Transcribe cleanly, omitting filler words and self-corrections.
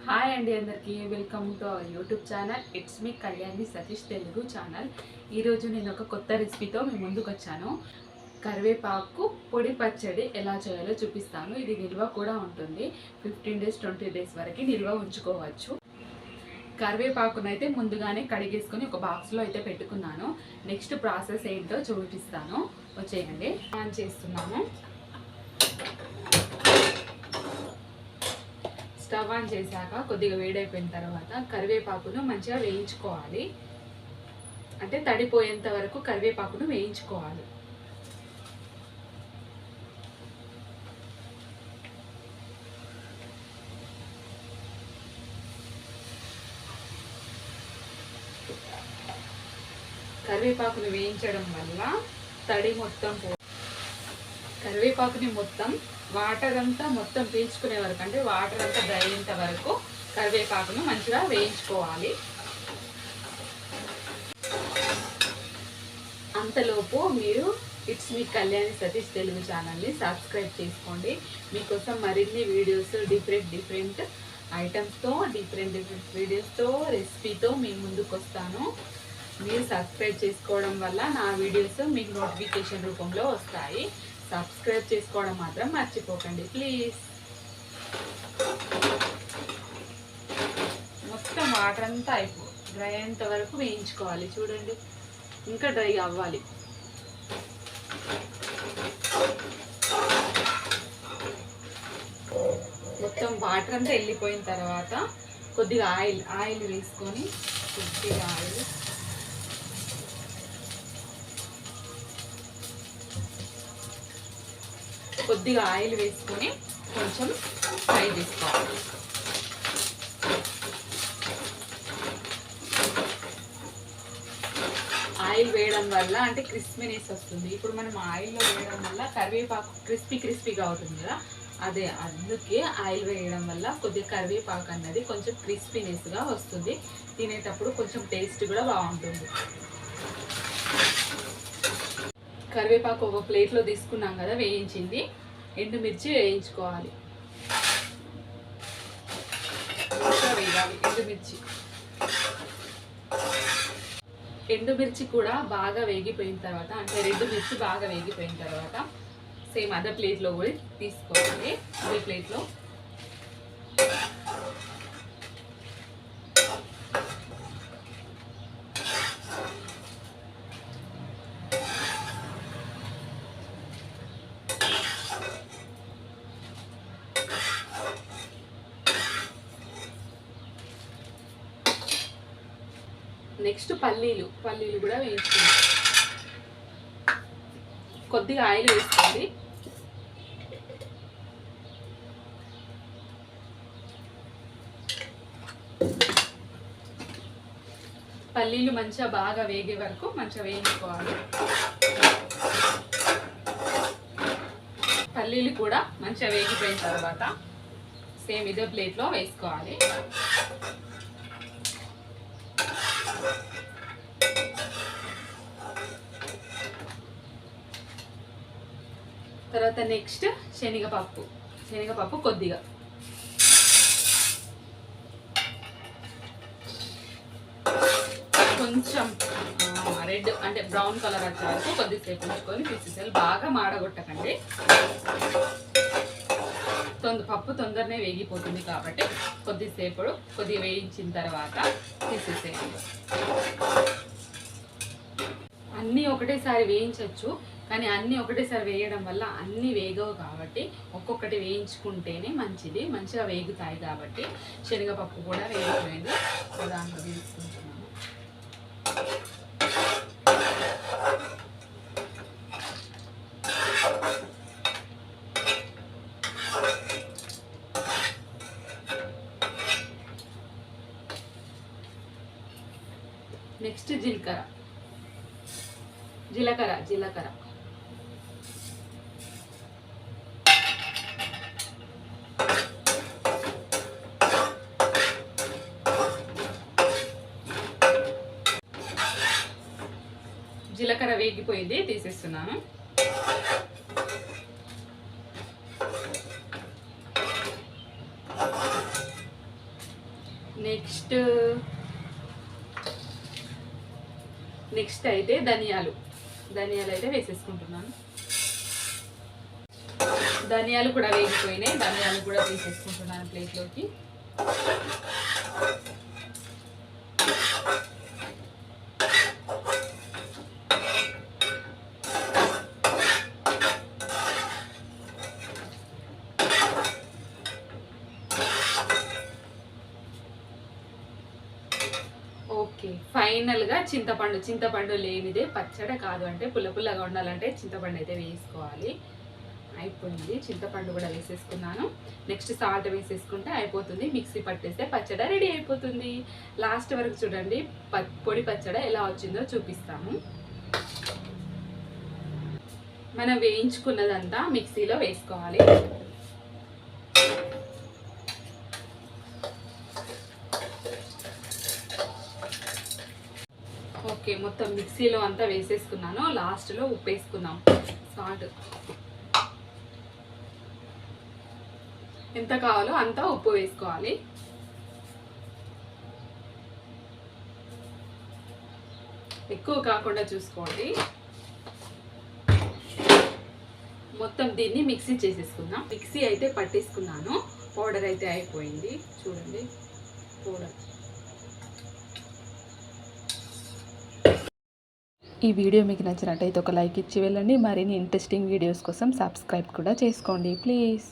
Hi అండి, అందరికీ welcome to our YouTube channel. It's me Kalyani Satish Telugu channel. ఈరోజు నేను ఒక కొత్త రెసిపీతో మీ ముందుకు వచ్చాను. కరివేపాకు పొడి పచ్చడి ఎలా చేయాలో చూపిస్తాను. ఇది నిల్వ కూడా ఉంటుంది. 15 days 20 days వరకు నిల్వ ఉంచుకోవచ్చు. కరివేపాకునైతే ముందుగానే కడిగేసుకొని ఒక బాక్స్లో అయితే పెట్టుకున్నాను. నెక్స్ట్ ప్రాసెస్ ఏంటో చూపిస్తాను. వచ్చేయండి. ఆన్ చేస్తున్నాను. స్టవ్ ఆన్ చేశాక కొద్దిగా వేడైపోయిన తర్వాత కరివేపాకును మంచిగా వేయించుకోవాలి. అంటే తడిపోయేంత వరకు కరివేపాకును వేయించుకోవాలి. కరివేపాకును వేయించడం వల్ల తడి మొత్తం కరివేపాకుని మొత్తం వాటర్ అంతా మొత్తం పీల్చుకునే వరకు, అంటే వాటర్ అంతా డ్రై అయ్యేంత వరకు కరివేపాకును మంచిగా వేయించుకోవాలి. అంతలోపు మీరు ఇట్స్ మీ కళ్యాణి సతీష్ తెలుగు ఛానల్ని సబ్స్క్రైబ్ చేసుకోండి. మీకోసం మరిన్ని వీడియోస్ డిఫరెంట్ ఐటమ్స్తో డిఫరెంట్ వీడియోస్తో రెసిపీతో మీ ముందుకు వస్తాను. మీరు సబ్స్క్రైబ్ చేసుకోవడం వల్ల నా వీడియోస్ మీకు నోటిఫికేషన్ రూపంలో వస్తాయి. సబ్స్క్రైబ్ చేసుకోవడం మాత్రం మర్చిపోకండి ప్లీజ్. మొత్తం వాటర్ అంతా డ్రై అయ్యేంత వరకు వేయించుకోవాలి. చూడండి, ఇంకా డ్రై అవ్వాలి. మొత్తం వాటర్ అంతా వెళ్ళిపోయిన తర్వాత కొద్దిగా ఆయిల్ వేసుకొని కొద్దిగా ఆయిల్ వేసుకొని కొంచెం ఫ్రై చేసుకోవాలి. ఆయిల్ వేయడం వల్ల అంటే క్రిస్పీనెస్ వస్తుంది. ఇప్పుడు మనం ఆయిల్లో వేయడం వల్ల కరివేపాకు క్రిస్పీగా అవుతుంది కదా, అదే అందుకే ఆయిల్ వేయడం వల్ల కొద్దిగా కరివేపాకు అన్నది కొంచెం క్రిస్పీనెస్గా వస్తుంది. తినేటప్పుడు కొంచెం టేస్ట్ కూడా బాగుంటుంది. కరివేపాకు ఒక ప్లేట్లో తీసుకున్నాం కదా వేయించింది. ఎండుమిర్చి వేయించుకోవాలి. వేయాలి ఎండుమిర్చి కూడా బాగా వేగిపోయిన తర్వాత, అంటే రెడ్ మిర్చి బాగా వేగిపోయిన తర్వాత సేమ్ అదే ప్లేట్లో కూడా తీసుకోవాలి. అదే ప్లేట్లో నెక్స్ట్ పల్లీలు కూడా వేయించుకోండి. కొద్దిగా ఆయిల్ వేసుకోండి. పల్లీలు మంచిగా బాగా వేగే వరకు మంచిగా వేయించుకోవాలి. పల్లీలు కూడా మంచిగా వేగిపోయిన తర్వాత సేమ్ ఇదే ప్లేట్లో వేసుకోవాలి. తర్వాత నెక్స్ట్ శనగపప్పు కొద్దిగా, కొంచెం రెడ్ అంటే బ్రౌన్ కలర్ వచ్చే వరకు కొద్దిసేపు ఉంచుకొని తీసేసేయాలి. బాగా మాడగొట్టకండి. పప్పు తొందరనే వేగిపోతుంది కాబట్టి కొద్దిగా వేయించిన తర్వాత తీసేసేయండి. అన్నీ ఒకటేసారి వేయించవచ్చు, కానీ అన్నీ ఒకటేసారి వేయడం వల్ల అన్నీ వేగవు కాబట్టి ఒక్కొక్కటి వేయించుకుంటేనే మంచిగా వేగుతాయి. కాబట్టి శనగపప్పు కూడా వేగిపోయింది, దాంట్లో వేసుకుంటున్నాను. నెక్స్ట్ జీలకర్ర జీలకర్ర వేగిపోయింది, తీసేస్తున్నాను. నెక్స్ట్ అయితే ధనియాలు అయితే వేసేసుకుంటున్నాను. ధనియాలు కూడా వేగిపోయినాయి. ధనియాలు కూడా తీసేసుకుంటున్నాను ప్లేట్లోకి. ఓకే, ఫైనల్గా చింతపండు లేనిదే పచ్చడి కాదు. అంటే పుల్లగా ఉండాలంటే చింతపండు అయితే వేసుకోవాలి. అయిపోయింది, చింతపండు కూడా వేసేసుకున్నాను. నెక్స్ట్ సాల్ట్ వేసేసుకుంటే అయిపోతుంది. మిక్సీ పట్టేస్తే పచ్చడి రెడీ అయిపోతుంది. లాస్ట్ వరకు చూడండి, పొడి పచ్చడి ఎలా వచ్చిందో చూపిస్తాము. మనం వేయించుకున్నదంతా మిక్సీలో వేసుకోవాలి. ఓకే, మొత్తం మిక్సీలో అంతా వేసేసుకున్నాను. లాస్ట్లో ఉప్పు వేసుకుందాం. సాల్ట్ ఎంత కావాలో అంత ఉప్పు వేసుకోవాలి. ఎక్కువ కాకుండా చూసుకోండి. మొత్తం దీన్ని మిక్సీ చేసేసుకుందాం. మిక్సీ అయితే పట్టేసుకున్నాను. పౌడర్ అయితే అయిపోయింది. చూడండి పౌడర్. ఈ వీడియో మీకు నచ్చినట్టయితే ఒక లైక్ ఇచ్చి వెళ్ళండి. మరిన్ని ఇంట్రెస్టింగ్ వీడియోస్ కోసం సబ్స్క్రైబ్ కూడా చేసుకోండి ప్లీజ్.